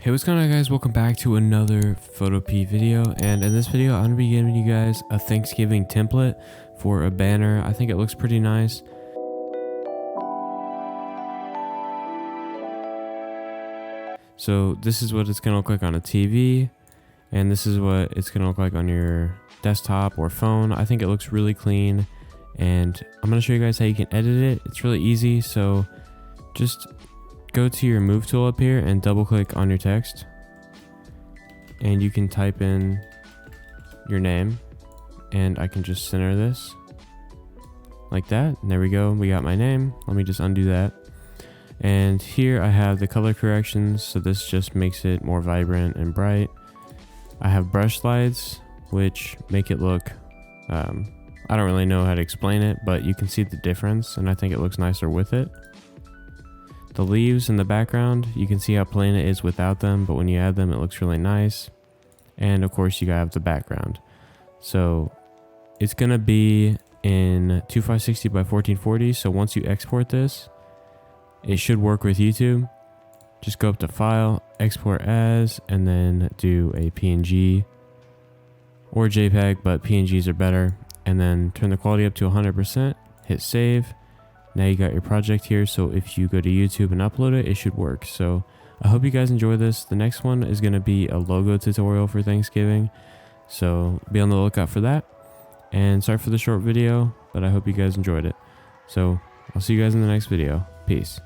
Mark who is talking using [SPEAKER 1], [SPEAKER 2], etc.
[SPEAKER 1] Hey, what's going on, guys? Welcome back to another Photopea video, and in this video I'm going to be giving you guys a Thanksgiving template for a banner. I think it looks pretty nice. So this is what it's going to look like on a TV, and this is what it's going to look like on your desktop or phone. I think it looks really clean, and I'm going to show you guys how you can edit it. It's really easy, so just go to your move tool up here and double click on your text. And you can type in your name, and I can just center this like that. And there we go. We got my name. Let me just undo that. And here I have the color corrections. So this just makes it more vibrant and bright. I have brush slides, which make it look, I don't really know how to explain it, but you can see the difference, and I think it looks nicer with it. The leaves in the background, you can see how plain it is without them, but when you add them, it looks really nice. And of course, you have the background. So it's gonna be in 2560 by 1440. So once you export this, it should work with YouTube. Just go up to File, Export As, and then do a PNG or JPEG, but PNGs are better. And then turn the quality up to 100%, hit Save. Now you got your project here, so if you go to YouTube and upload it, it should work. So I hope you guys enjoy this. The next one is going to be a logo tutorial for Thanksgiving, so be on the lookout for that. And sorry for the short video, but I hope you guys enjoyed it. So I'll see you guys in the next video. Peace.